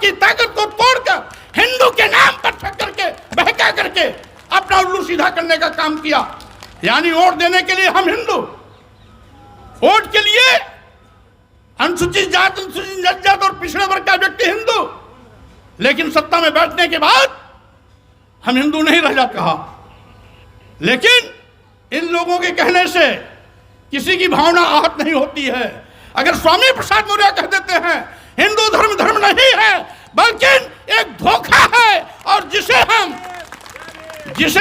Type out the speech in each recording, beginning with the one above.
की ताकत को तोड़कर हिंदू के नाम पर ठग करके बहका करके अपना उल्लू सीधा करने का काम किया। यानी वोट देने के लिए हम हिंदू, वोट के लिए अनुसूचित जात, अनुसूचित जनजाति और पिछड़े वर्ग का व्यक्ति हिंदू, लेकिन सत्ता में बैठने के बाद हम हिंदू नहीं रह जाते कहा। लेकिन इन लोगों के कहने से किसी की भावना आहत नहीं होती है। अगर स्वामी प्रसाद मौर्य कह देते हैं हिंदू धर्म धर्म नहीं है बल्कि एक धोखा है, और जिसे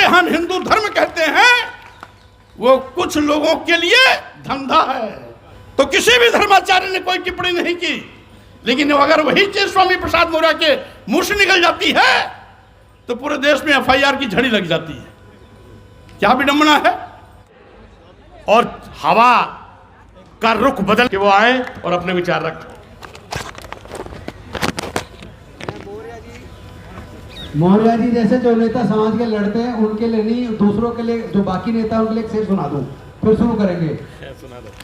हम हिंदू धर्म कहते हैं वो कुछ लोगों के लिए धंधा है। तो किसी भी धर्माचार्य ने कोई टिप्पणी नहीं की, लेकिन अगर वही चीज स्वामी प्रसाद मौर्य के मुंह से निकल जाती है तो पूरे देश में एफआईआर की झड़ी लग जाती है। क्या विडंबना है। और हवा का रुख बदल के वो आए और अपने विचार रखें। मौर्य जी जैसे जो नेता समाज के लड़ते हैं उनके लिए नहीं, दूसरों के लिए, जो बाकी नेता है उनके लिए एक शेर सुना दूं, फिर शुरू करेंगे।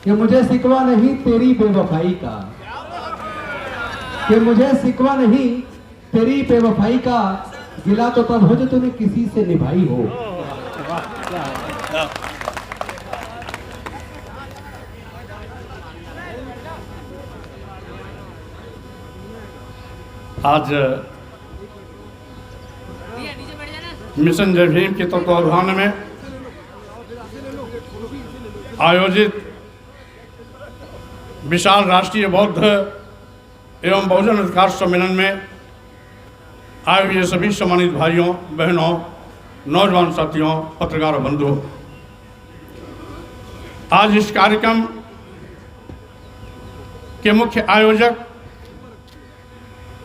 कि मुझे सिकवा नहीं तेरी बेवफाई का, कि मुझे सिकवा नहीं तेरी बेवफाई का, गिला तो तब हो जो तूने किसी से निभाई हो। आज मिशन जय भीम के तत्वावधान में आयोजित विशाल राष्ट्रीय बौद्ध एवं बहुजन अधिकार सम्मेलन में आए हुए सभी सम्मानित भाइयों बहनों, नौजवान साथियों, पत्रकार बंधुओं, आज इस कार्यक्रम के मुख्य आयोजक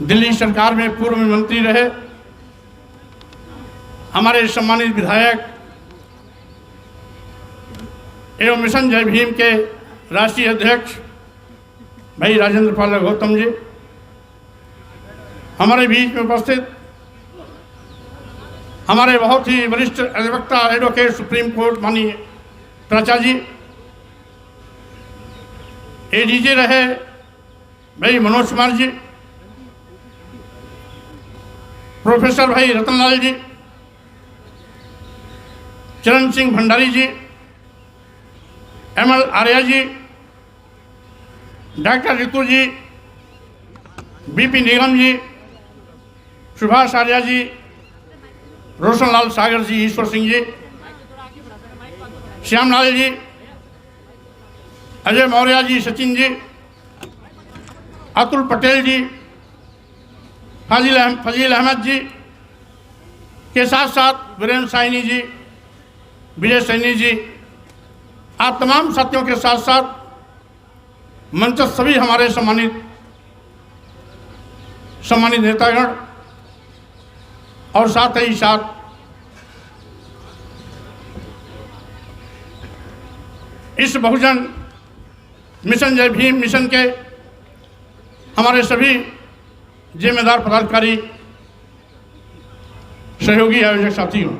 दिल्ली सरकार में पूर्व मंत्री रहे हमारे सम्मानित विधायक एवं मिशन जय भीम के राष्ट्रीय अध्यक्ष भाई राजेंद्र पाल गौतम जी, हमारे बीच में उपस्थित हमारे बहुत ही वरिष्ठ अधिवक्ता एडवोकेट सुप्रीम कोर्ट माननीय प्राचार्य जी, एडीजे रहे भाई मनोज कुमार जी, प्रोफेसर भाई रतनलाल जी, चरण सिंह भंडारी जी, एमएल आर्या जी, डॉक्टर रितु जी, बीपी निगम जी, सुभाष आर्या जी, रोशनलाल सागर जी, ईश्वर सिंह जी, श्यामलाल जी, अजय मौर्य जी, सचिन जी, अतुल पटेल जी, फजील अहमद जी के साथ साथ वीरेंद्र साइनी जी, विजय सैनी जी, आप तमाम साथियों के साथ साथ मंच सभी हमारे सम्मानित नेतागण और साथ ही साथ इस बहुजन मिशन जय भीम मिशन के हमारे सभी जिम्मेदार पदाधिकारी, सहयोगी आयोजक साथियों,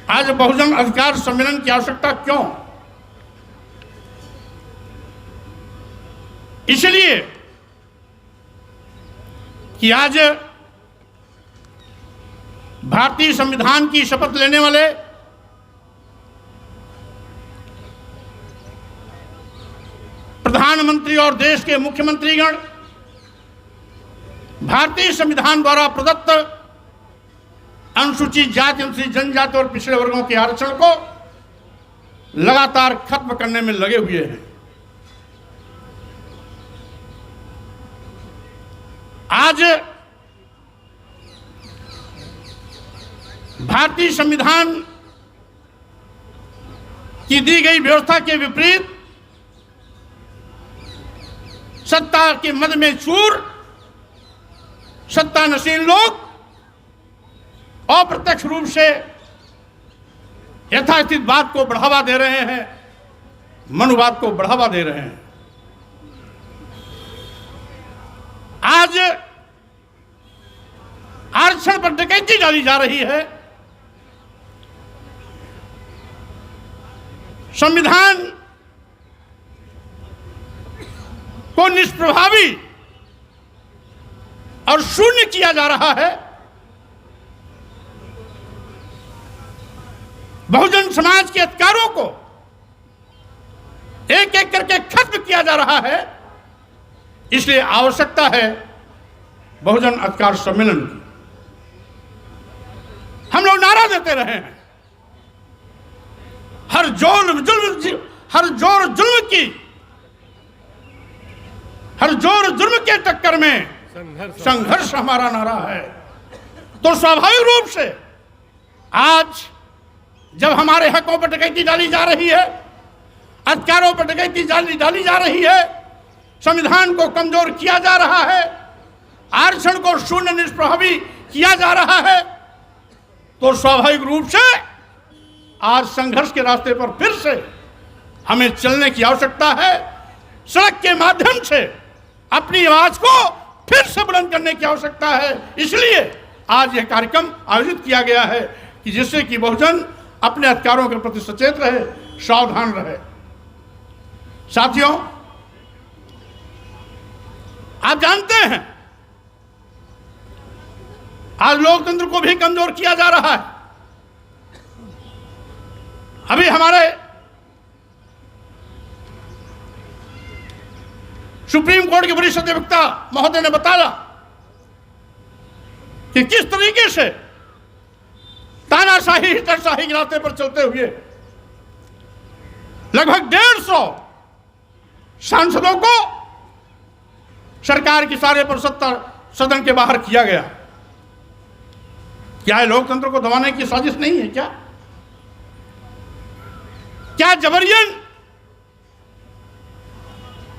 आज बहुजन अधिकार सम्मेलन की आवश्यकता क्यों? इसलिए कि आज भारतीय संविधान की शपथ लेने वाले प्रधानमंत्री और देश के मुख्यमंत्रीगण भारतीय संविधान द्वारा प्रदत्त अनुसूचित जाति, अनुसूचित जनजाति और पिछड़े वर्गों के आरक्षण को लगातार खत्म करने में लगे हुए हैं। आज भारतीय संविधान की दी गई व्यवस्था के विपरीत सत्ता के मद में चूर सत्तानशील लोग अप्रत्यक्ष रूप से यथास्थित बात को बढ़ावा दे रहे हैं, मनुवाद को बढ़ावा दे रहे हैं। आज आरक्षण पर डकैती डाली जा रही है। संविधान को निष्प्रभावी और शून्य किया जा रहा है, बहुजन समाज के अधिकारों को एक एक करके खत्म किया जा रहा है। इसलिए आवश्यकता है बहुजन अधिकार सम्मेलन की। हम लोग नारा देते रहे हैं, हर जोर जुल्म के टक्कर में संघर्ष हमारा नारा है। तो स्वाभाविक रूप से आज जब हमारे हकों पर डकैती डाली जा रही है, अधिकारों पर डकैती डाली जा रही है, संविधान को कमजोर किया जा रहा है, आरक्षण को शून्य निष्प्रभावी किया जा रहा है, तो स्वाभाविक रूप से आज संघर्ष के रास्ते पर फिर से हमें चलने की आवश्यकता है। सड़क के माध्यम से अपनी आवाज को फिर से बुलंद करने की आवश्यकता है। इसलिए आज यह कार्यक्रम आयोजित किया गया है कि जिससे कि बहुजन अपने अधिकारों के प्रति सचेत रहे, सावधान रहे। साथियों, आप जानते हैं आज लोकतंत्र को भी कमजोर किया जा रहा है। अभी हमारे सुप्रीम कोर्ट के वरिष्ठ अधिवक्ता महोदय ने बताया कि किस तरीके से तानाशाही हिटलरशाही के रास्ते पर चलते हुए लगभग 150 सांसदों को सरकार की सारे पर सदन के बाहर किया गया। क्या है लोकतंत्र को दबाने की साजिश नहीं है? क्या जबरियन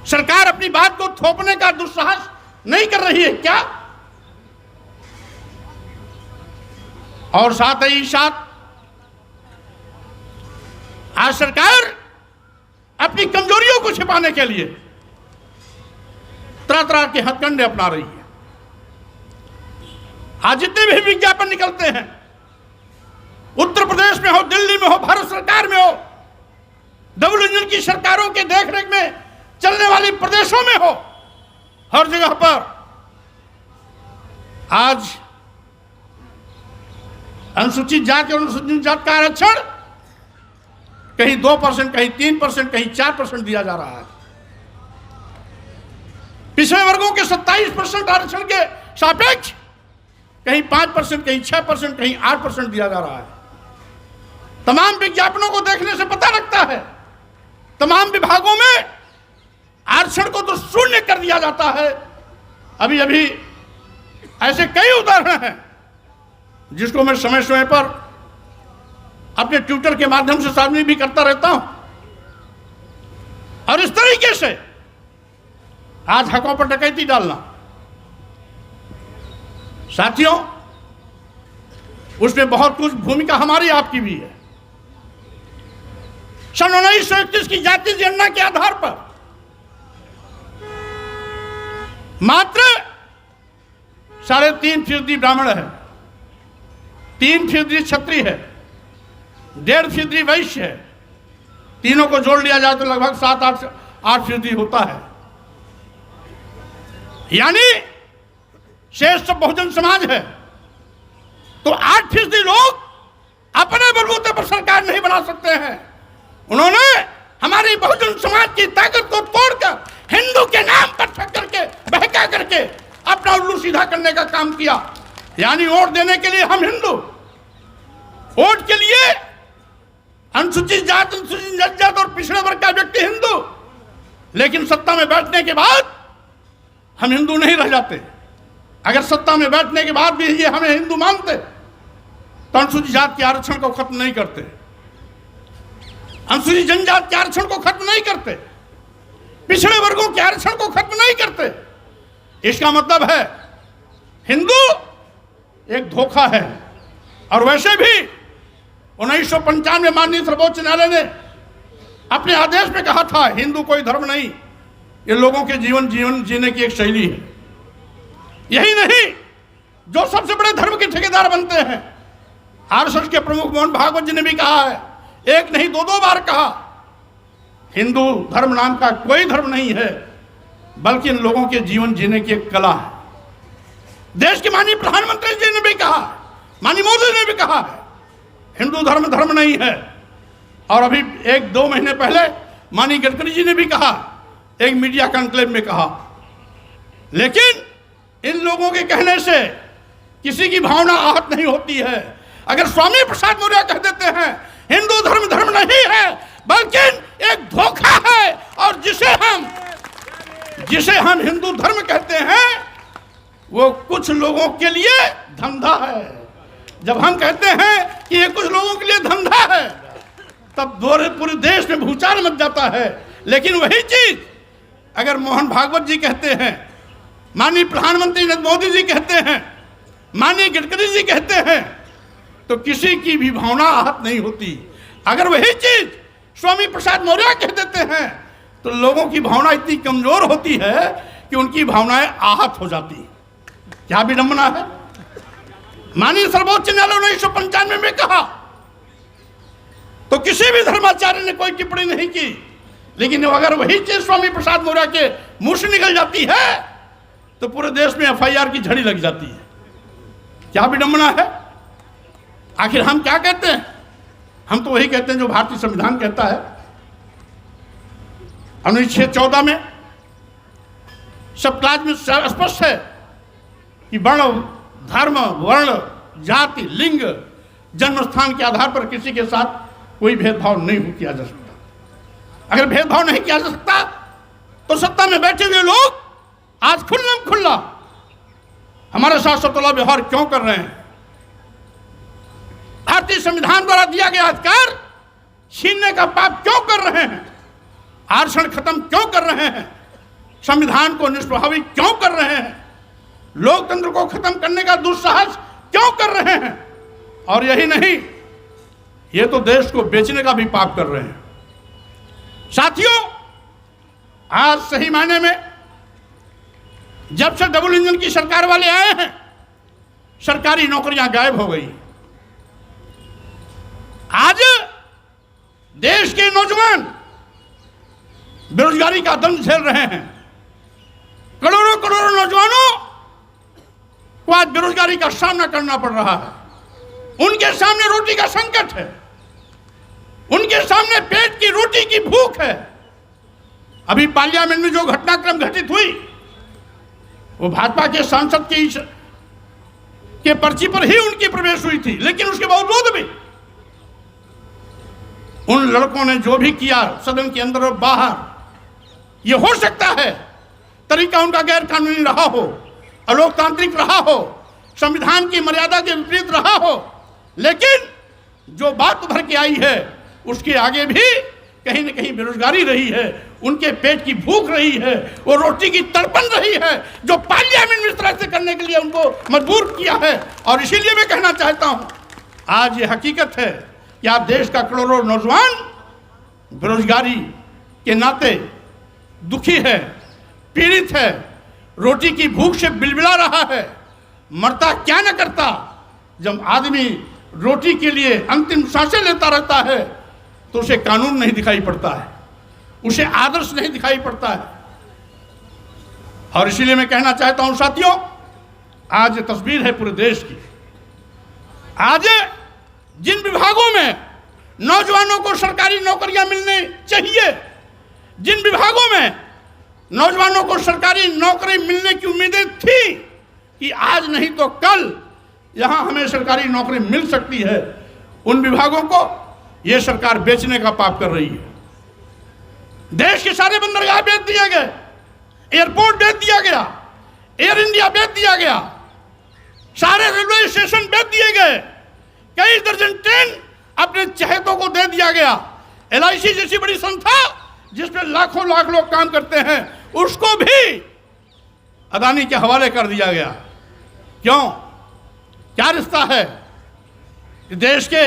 सरकार अपनी बात को थोपने का दुस्साहस नहीं कर रही है क्या? और साथ ही साथ आज सरकार अपनी कमजोरियों को छिपाने के लिए तरह तरह के हथकंडे अपना रही है। आज जितने भी विज्ञापन निकलते हैं, उत्तर प्रदेश में हो, दिल्ली में हो, भारत सरकार में हो, डबल इंजन की सरकारों के देखरेख में चलने वाली प्रदेशों में हो, हर जगह पर आज अनुसूचित जाति और अनुसूचित जाति का आरक्षण कहीं 2%, कहीं 3%, कहीं 4% दिया जा रहा है। पिछड़े वर्गों के 27% आरक्षण के सापेक्ष कहीं 5%, कहीं 6%, कहीं 8% दिया जा रहा है। तमाम विज्ञापनों को देखने से पता लगता है तमाम विभागों में आरक्षण को तो शून्य कर दिया जाता है। अभी अभी ऐसे कई उदाहरण हैं जिसको मैं समय समय पर अपने ट्विटर के माध्यम से सार्वजनिक भी करता रहता हूं। और इस तरीके से आज हकों पर डकैती डालना, साथियों, उसमें बहुत कुछ भूमिका हमारी आपकी भी है। सन 1931 की जातीय जनगणना के आधार पर मात्र 3.5% ब्राह्मण है, 3% क्षत्रिय है, 1.5% वैश्य है। तीनों को जोड़ लिया जाए तो लगभग 7-8% होता है। यानी शेष सब बहुजन समाज है। तो 8% लोग अपने बलबूते पर सरकार नहीं बना सकते हैं। उन्होंने हमारी बहुजन समाज की ताकत को तोड़कर हिंदू के नाम पर ठग करके, बहका करके अपना उल्लू सीधा करने का काम किया। यानी वोट देने के लिए हम हिंदू, वोट के लिए अनुसूचित जाति, अनुसूचित जनजाति और पिछड़े वर्ग का व्यक्ति हिंदू, लेकिन सत्ता में बैठने के बाद हम हिंदू नहीं रह जाते। अगर सत्ता में बैठने के बाद भी ये हमें हिंदू मानते तो अनुसूचित जाति के आरक्षण को खत्म नहीं करते, अनुसूचित जनजाति के आरक्षण को खत्म नहीं करते, पिछड़े वर्गों के आरक्षण को खत्म नहीं करते। इसका मतलब है हिंदू एक धोखा है। और वैसे भी 1995 में माननीय सर्वोच्च न्यायालय ने अपने आदेश में कहा था हिंदू कोई धर्म नहीं, ये लोगों के जीवन जीने की एक शैली है। यही नहीं, जो सबसे बड़े धर्म के ठेकेदार बनते हैं, आरएसएस के प्रमुख मोहन भागवत जी ने भी कहा है, एक नहीं 2 बार कहा हिंदू धर्म नाम का कोई धर्म नहीं है, बल्कि इन लोगों के जीवन जीने की एक कला है। देश के माननीय प्रधानमंत्री जी ने भी कहा, माननीय मोदी ने भी कहा है, हिंदू धर्म धर्म नहीं है। और अभी 1-2 महीने पहले माननीय गडकरी जी ने भी कहा, एक मीडिया कॉन्क्लेव में कहा। लेकिन इन लोगों के कहने से किसी की भावना आहत नहीं होती है। अगर स्वामी प्रसाद मौर्य कह देते हैं हिंदू धर्म धर्म नहीं है बल्कि एक धोखा है, और जिसे हम हिंदू धर्म कहते हैं वो कुछ लोगों के लिए धंधा है। जब हम कहते हैं कि ये कुछ लोगों के लिए धंधा है, तब पूरे देश में भूचाल मच जाता है। लेकिन वही चीज अगर मोहन भागवत जी कहते हैं, माननीय प्रधानमंत्री नरेंद्र मोदी जी कहते हैं, माननीय गडकरी जी कहते हैं, तो किसी की भी भावना आहत नहीं होती। अगर वही चीज स्वामी प्रसाद मौर्य कह देते हैं तो लोगों की भावना इतनी कमजोर होती है कि उनकी भावनाएं आहत हो जाती। क्या विडंबना है। माननीय सर्वोच्च न्यायालय ने 1995 में कहा तो किसी भी धर्माचार्य ने कोई टिप्पणी नहीं की, लेकिन अगर वही चीज स्वामी प्रसाद मौर्य के मुंह से निकल जाती है तो पूरे देश में FIR की झड़ी लग जाती है। क्या विडंबना है। आखिर हम क्या कहते हैं? हम तो वही कहते हैं जो भारतीय संविधान कहता है। अनुच्छेद 14 में सब क्लास में स्पष्ट है कि वर्ण, धर्म, वर्ण, जाति, लिंग, जन्म स्थान के आधार पर किसी के साथ कोई भेदभाव नहीं किया जा सकता। अगर भेदभाव नहीं किया जा सकता तो सत्ता में बैठे हुए लोग आज खुल्ला हमारे साथ सतोला व्यवहार क्यों कर रहे हैं? भारतीय संविधान द्वारा दिया गया अधिकार छीनने का पाप क्यों कर रहे हैं? आरक्षण खत्म क्यों कर रहे हैं? संविधान को निष्प्रभावी क्यों कर रहे हैं? लोकतंत्र को खत्म करने का दुस्साहस क्यों कर रहे हैं? और यही नहीं, ये तो देश को बेचने का भी पाप कर रहे हैं। साथियों, आज सही मायने में जब से डबल इंजन की सरकार वाले आए हैं, सरकारी नौकरियां गायब हो गई। आज देश के नौजवान बेरोजगारी का दंड झेल रहे हैं। करोड़ों नौजवानों को आज बेरोजगारी का सामना करना पड़ रहा है। उनके सामने रोटी का संकट है, उनके सामने पेट की रोटी की भूख है। अभी पार्लियामेंट में जो घटनाक्रम घटित हुई वो भाजपा के सांसद के पर्ची पर ही उनकी प्रवेश हुई थी, लेकिन उसके बावजूद भी उन लड़कों ने जो भी किया सदन के अंदर और बाहर, ये हो सकता है तरीका उनका गैर कानूनी रहा हो, अलोकतांत्रिक रहा हो, संविधान की मर्यादा के विपरीत रहा हो, लेकिन जो बात उभर के आई है उसके आगे भी कहीं न कहीं बेरोजगारी रही है, उनके पेट की भूख रही है, वो रोटी की तड़पन रही है, जो पार्लियामेंट में इस तरह से करने के लिए उनको मजबूर किया है। और इसीलिए मैं कहना चाहता हूं, आज ये हकीकत है कि आज देश का करोड़ों नौजवान बेरोजगारी के नाते दुखी है, पीड़ित है, रोटी की भूख से बिलबिला रहा है। मरता क्या न करता, जब आदमी रोटी के लिए अंतिम सांसें लेता रहता है तो उसे कानून नहीं दिखाई पड़ता है, उसे आदर्श नहीं दिखाई पड़ता है। और इसीलिए मैं कहना चाहता हूं साथियों, आज ये तस्वीर है पूरे देश की। आज जिन विभागों में नौजवानों को सरकारी नौकरियां मिलनी चाहिए, जिन विभागों में नौजवानों को सरकारी नौकरी मिलने की उम्मीदें थी कि आज नहीं तो कल यहां हमें सरकारी नौकरी मिल सकती है, उन विभागों को यह सरकार बेचने का पाप कर रही है। देश के सारे बंदरगाह बेच दिए गए, एयरपोर्ट बेच दिया गया, एयर इंडिया बेच दिया गया, सारे रेलवे स्टेशन बेच दिए गए, कई दर्जन ट्रेन अपने चहेतों को दे दिया गया। LIC जैसी बड़ी संस्था जिसमें लाखों लाख लोग काम करते हैं, उसको भी अदानी के हवाले कर दिया गया। क्यों? क्या रिश्ता है देश के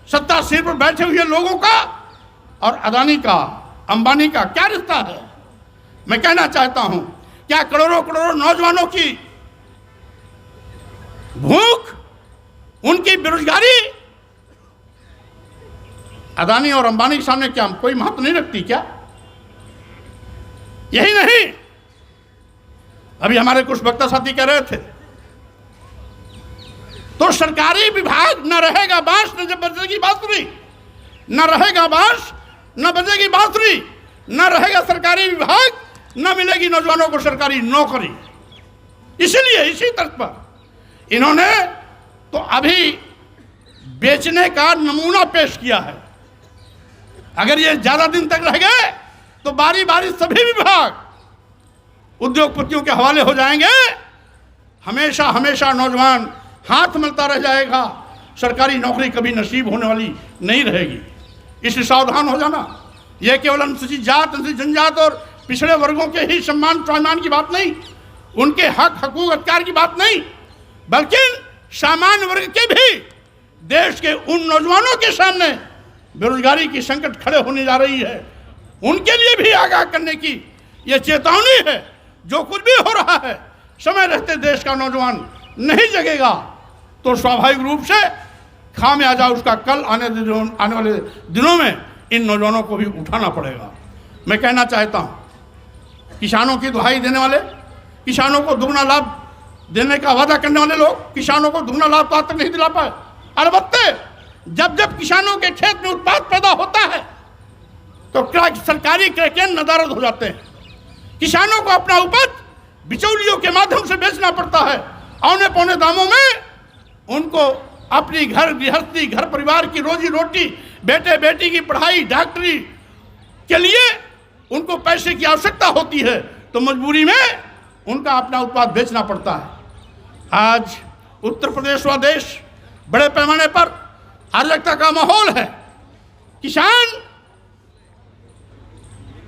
सत्ता सिर पर बैठे हुए लोगों का और अदानी का, अंबानी का क्या रिश्ता है? मैं कहना चाहता हूं, क्या करोड़ों नौजवानों की भूख, उनकी बेरोजगारी अदानी और अंबानी के सामने क्या कोई महत्व नहीं रखती क्या? यही नहीं, अभी हमारे कुछ वक्ता साथी कह रहे थे, तो सरकारी विभाग न रहेगा बांस न जब बजेगी बांसुरी, न रहेगा बांस न बजेगी बांसुरी, न रहेगा सरकारी विभाग, न मिलेगी नौजवानों को सरकारी नौकरी। इसलिए इसी तर्ज पर इन्होंने तो अभी बेचने का नमूना पेश किया है। अगर ये ज्यादा दिन तक रह गए तो बारी बारी सभी विभाग उद्योगपतियों के हवाले हो जाएंगे। हमेशा हमेशा नौजवान हाथ मिलता रह जाएगा, सरकारी नौकरी कभी नसीब होने वाली नहीं रहेगी। इसलिए सावधान हो जाना। यह केवल अनुसूचित जात, अनुसूचित जनजात और पिछड़े वर्गों के ही सम्मान स्वाभिमान की बात नहीं, उनके हक हकूक अधिकार की बात नहीं, बल्कि सामान्य वर्ग के भी देश के उन नौजवानों के सामने बेरोजगारी की संकट खड़े होने जा रही है, उनके लिए भी आगाह करने की यह चेतावनी है। जो कुछ भी हो रहा है, समय रहते देश का नौजवान नहीं जगेगा तो स्वाभाविक रूप से खामियाजा उसका कल आने वाले दिनों में इन नौजवानों को भी उठाना पड़ेगा। मैं कहना चाहता हूँ, किसानों की दुहाई देने वाले, किसानों को दुगना लाभ देने का वादा करने वाले लोग किसानों को दुगना लाभ तो आज तक नहीं दिला पाए। अलबत्ते जब जब किसानों के खेत में उत्पाद पैदा होता है तो सरकारी क्रय नदारद हो जाते हैं। किसानों को अपना उपज बिचौलियों के माध्यम से बेचना पड़ता है। औने पौने दामों में उनको अपनी घर गृहस्थी, घर परिवार की रोजी रोटी, बेटे बेटी की पढ़ाई, डॉक्टरी के लिए उनको पैसे की आवश्यकता होती है, तो मजबूरी में उनका अपना उत्पाद बेचना पड़ता है। आज उत्तर प्रदेश व देश बड़े पैमाने पर अराजकता का माहौल है। किसान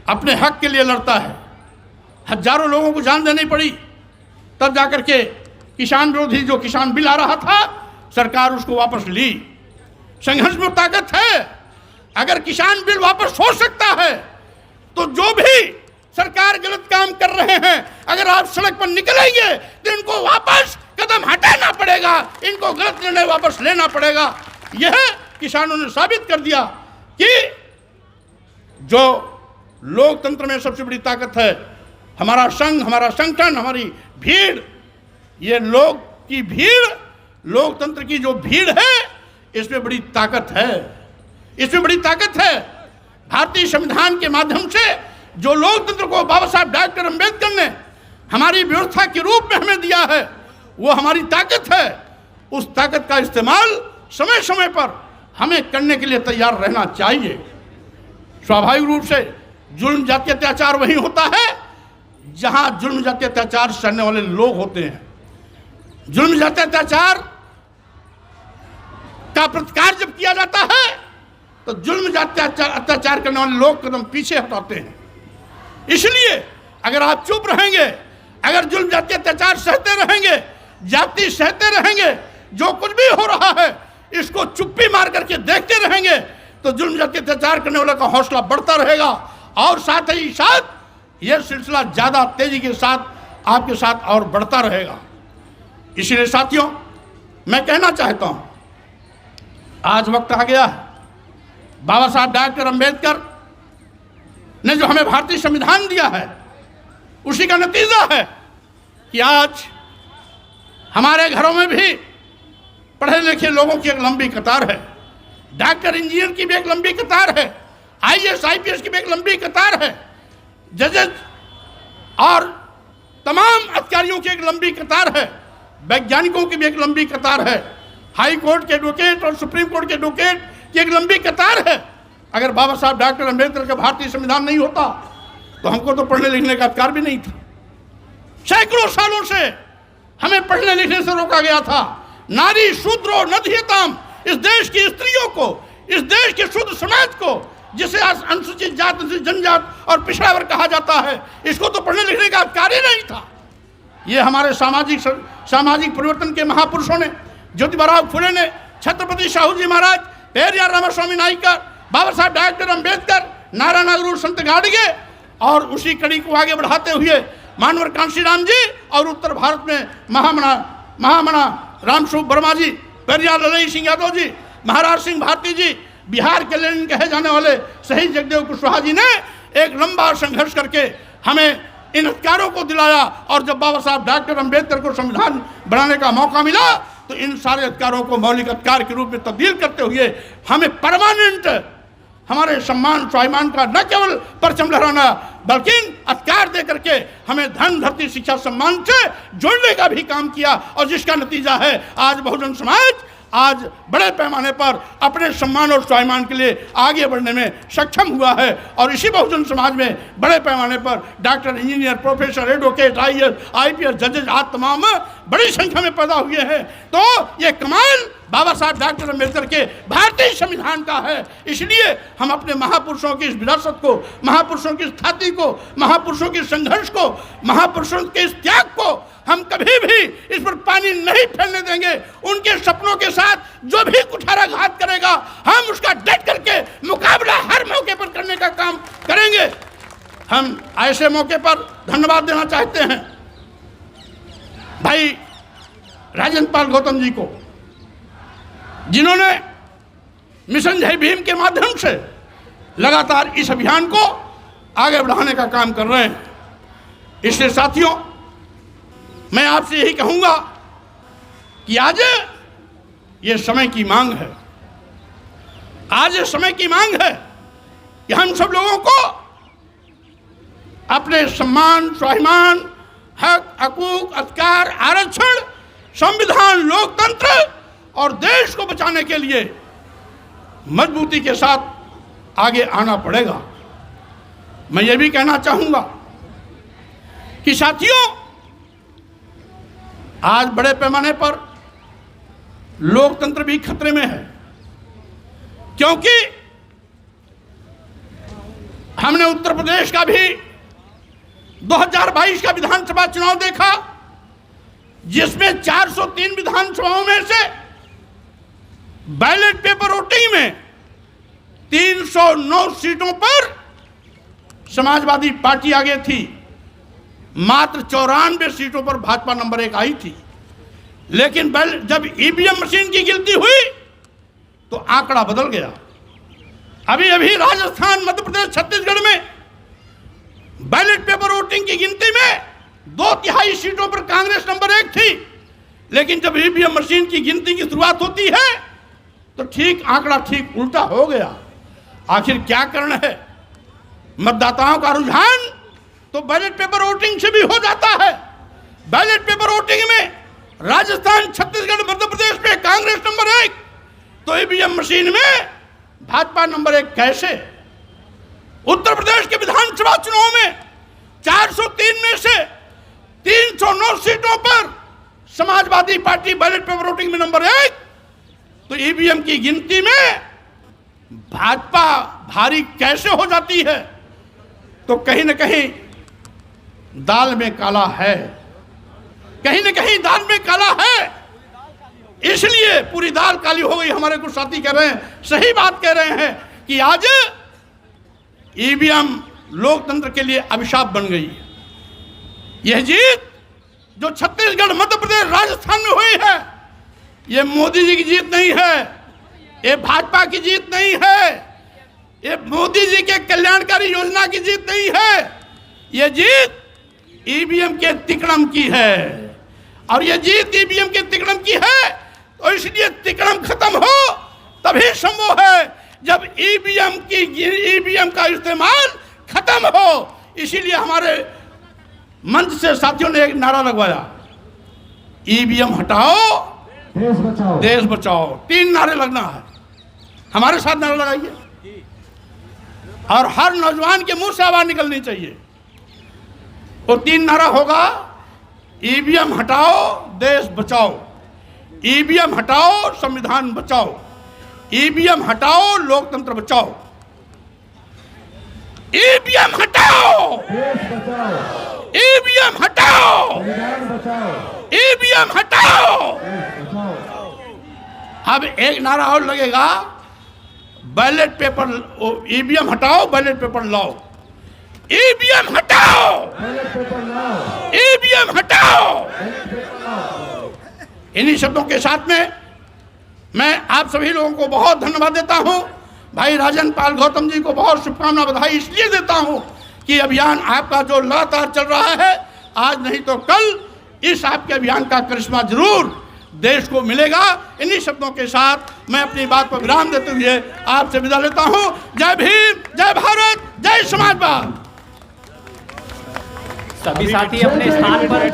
अपने हक के लिए लड़ता है। हजारों लोगों को जान देनी पड़ी, तब जाकर के किसान विरोधी जो किसान बिल आ रहा था, सरकार उसको वापस ली। संघर्ष में ताकत है। अगर किसान बिल वापस हो सकता है तो जो भी सरकार गलत काम कर रहे हैं, अगर आप सड़क पर निकलेंगे तो इनको वापस कदम हटाना पड़ेगा, इनको गलत निर्णय वापस लेना पड़ेगा। यह किसानों ने साबित कर दिया कि जो लोकतंत्र में सबसे बड़ी ताकत है, हमारा संघ, हमारा संगठन, हमारी भीड़, ये लोग की भीड़, लोकतंत्र की जो भीड़ है, इसमें बड़ी ताकत है। इसमें बड़ी ताकत है। भारतीय संविधान के माध्यम से जो लोकतंत्र को बाबा साहब डॉक्टर अंबेडकर ने हमारी व्यवस्था के रूप में हमें दिया है, वो हमारी ताकत है। उस ताकत का इस्तेमाल समय समय पर हमें करने के लिए तैयार रहना चाहिए। स्वाभाविक रूप से जुल्म जाति अत्याचार वही होता है जहां जुल्म जाति अत्याचार सहने वाले लोग होते हैं। जुल्म जाति अत्याचार का प्रतिकार जब किया जाता है तो जुल्म जाति अत्याचार करने वाले लोग कदम पीछे हटाते हैं। इसलिए अगर आप चुप रहेंगे, अगर जुल्म जाति अत्याचार सहते रहेंगे, जाति सहते रहेंगे, जो कुछ भी हो रहा है इसको चुप्पी मार करके देखते रहेंगे, तो जुल्म जाति अत्याचार करने वाले का हौसला बढ़ता रहेगा और साथ ही साथ यह सिलसिला ज्यादा तेजी के साथ आपके साथ और बढ़ता रहेगा। इसलिए साथियों, मैं कहना चाहता हूं, आज वक्त आ गया है। बाबा साहब डॉक्टर अंबेडकर ने जो हमें भारतीय संविधान दिया है, उसी का नतीजा है कि आज हमारे घरों में भी पढ़े लिखे लोगों की एक लंबी कतार है। डॉक्टर इंजीनियर की भी एक लंबी कतार है, आईएएस आईपीएस की भी एक लंबी कतार है, जजेस और तमाम अधिकारियों की एक लंबी कतार है, वैज्ञानिकों की भी एक लंबी कतार है, हाई कोर्ट के एडवोकेट और सुप्रीम कोर्ट के एडवोकेट की एक लंबी कतार है। अगर बाबा साहब डॉक्टर अंबेडकर का भारतीय संविधान नहीं होता तो हमको तो पढ़ने लिखने का अधिकार भी नहीं था। सैकड़ों सालों से हमें पढ़ने लिखने से रोका गया था। नारी शूद्रो नधियताम, इस देश की स्त्रियों को, इस देश के शुद्ध समाज को, जिसे अनुसूचित जात, अनुसूचित जनजात और पिछड़ा वर्ग कहा जाता है, इसको तो पढ़ने लिखने का अधिकार ही नहीं था। ये हमारे सामाजिक परिवर्तन के महापुरुषों ने, ज्योतिबा फुले ने, छत्रपति शाहू जी महाराज, पेरियार रामास्वामी नायकर, बाबा साहब डॉक्टर अंबेडकर, नारायण नागरू, संत गाडगे और उसी कड़ी को आगे बढ़ाते हुए मानवर कांशीराम जी और उत्तर भारत में महामना रामस्वरूप वर्मा जी, पेरियार ललई सिंह यादव जी, महाराज सिंह भारती जी, बिहार के लेनिन कहे जाने वाले शहीद जगदेव कुशवाहा जी ने एक लंबा संघर्ष करके हमें इन अधिकारों को दिलाया। और जब बाबा साहब डॉक्टर अम्बेडकर को संविधान बनाने का मौका मिला तो इन सारे अधिकारों को मौलिक अधिकार के रूप में तब्दील करते हुए हमें परमानेंट हमारे सम्मान स्वाभिमान का न केवल परचम लहराना बल्कि अधिकार दे करके हमें धन धरती शिक्षा सम्मान से जोड़ने का भी काम किया। और जिसका नतीजा है आज बहुजन समाज आज बड़े पैमाने पर अपने सम्मान और स्वाभिमान के लिए आगे बढ़ने में सक्षम हुआ है। और इसी बहुजन समाज में बड़े पैमाने पर doctor, engineer, professor, advocate, IAS, जजेज आज तमाम बड़ी संख्या में पैदा हुए हैं। तो ये कमाल बाबा साहब डॉक्टर अम्बेडकर के भारतीय संविधान का है। इसलिए हम अपने महापुरुषों की इस विरासत को, महापुरुषों की इस ख्याति को, महापुरुषों के संघर्ष को, महापुरुषों के इस त्याग को हम कभी भी इस पर पानी नहीं फैलने देंगे। उनके सपनों के साथ जो भी कुठाराघात करेगा हम उसका डट करके मुकाबला हर मौके पर करने का काम करेंगे। हम ऐसे मौके पर धन्यवाद देना चाहते हैं भाई राजेंद्र पाल गौतम जी को, जिन्होंने मिशन जय भीम के माध्यम से लगातार इस अभियान को आगे बढ़ाने का काम कर रहे हैं। इसलिए साथियों, मैं आपसे यही कहूंगा कि आज ये समय की मांग है, आज ये समय की मांग है कि हम सब लोगों को अपने सम्मान, स्वाभिमान, हक, हकूक, अधिकार, आरक्षण, संविधान, लोकतंत्र और देश को बचाने के लिए मजबूती के साथ आगे आना पड़ेगा। मैं ये भी कहना चाहूंगा कि साथियों, आज बड़े पैमाने पर लोकतंत्र भी खतरे में है, क्योंकि हमने उत्तर प्रदेश का भी 2022 का विधानसभा चुनाव देखा, जिसमें 403 विधानसभाओं में से बैलेट पेपर वोटिंग में 309 सीटों पर समाजवादी पार्टी आगे थी, मात्र 94 सीटों पर भाजपा नंबर 1 आई थी। लेकिन जब ईवीएम मशीन की गिनती हुई तो आंकड़ा बदल गया। अभी अभी राजस्थान, मध्य प्रदेश, छत्तीसगढ़ में बैलेट पेपर वोटिंग की गिनती में 2/3 सीटों पर कांग्रेस नंबर 1 थी। लेकिन जब ईवीएम मशीन की गिनती की शुरुआत होती है तो आंकड़ा ठीक उल्टा हो गया। आखिर क्या कारण है? मतदाताओं का रुझान तो बैलेट पेपर वोटिंग से भी हो जाता है। बैलेट पेपर वोटिंग में राजस्थान, छत्तीसगढ़, मध्य प्रदेश में कांग्रेस नंबर 1, तो ईवीएम मशीन में भाजपा नंबर 1 कैसे? उत्तर प्रदेश के विधानसभा चुनाव में 403 में से 309 सीटों पर Samajwadi party ballot paper voting में नंबर 1, तो ईवीएम की गिनती में भाजपा भारी कैसे हो जाती है? तो कहीं न कहीं दाल में काला है, कहीं न कहीं दाल में काला है। इसलिए पूरी दाल काली हो गई। हमारे कुछ साथी कह रहे हैं, सही बात कह रहे हैं कि आज ईवीएम लोकतंत्र के लिए अभिशाप बन गई है। यह जीत जो छत्तीसगढ़, मध्य प्रदेश, राजस्थान में हुई है, ये मोदी जी की जीत नहीं है, ये भाजपा की जीत नहीं है, ये मोदी जी के कल्याणकारी योजना की जीत नहीं है, ये जीत ईवीएम के तिकड़म की है। और ये जीत ईवीएम के तिकड़म की है, तो इसलिए तिकड़म खत्म हो तभी संभव है जब ईवीएम का इस्तेमाल खत्म हो। इसीलिए हमारे मंच से साथियों ने एक नारा लगवाया, ईवीएम हटाओ, देश बचाओ, देश बचाओ। 3 नारे लगना है। हमारे साथ नारा लगाइए और हर नौजवान के मुंह से आवाज निकलनी चाहिए। और 3 नारा होगा, ईवीएम हटाओ, देश बचाओ, ईवीएम हटाओ, संविधान बचाओ, ईवीएम हटाओ, लोकतंत्र बचाओ। ईवीएम हटाओ, देश बचाओ, ईवीएम हटाओ, संविधान बचाओ, ईवीएम हटाओ। देश बचाओ। अब एक नारा और लगेगा, बैलेट पेपर, ईवीएम हटाओ, बैलेट पेपर लाओ, ईवीएम हटाओ, बैलेट पेपर लाओ, ईवीएम हटाओ। बैलेट पेपर लाओ। इन्हीं शब्दों के साथ में मैं आप सभी लोगों को बहुत धन्यवाद देता हूं भाई राजन पाल गौतम जी को बहुत शुभकामना बधाई इसलिए देता हूं कि अभियान आपका जो लगातार चल रहा है, आज नहीं तो कल इस आपके अभियान का करिश्मा जरूर देश को मिलेगा। इन्हीं शब्दों के साथ मैं अपनी बात को विराम देते हुए आपसे विदा लेता हूं। जय भीम, जय भारत, जय समाजवाद। सभी साथी अपने स्थान पर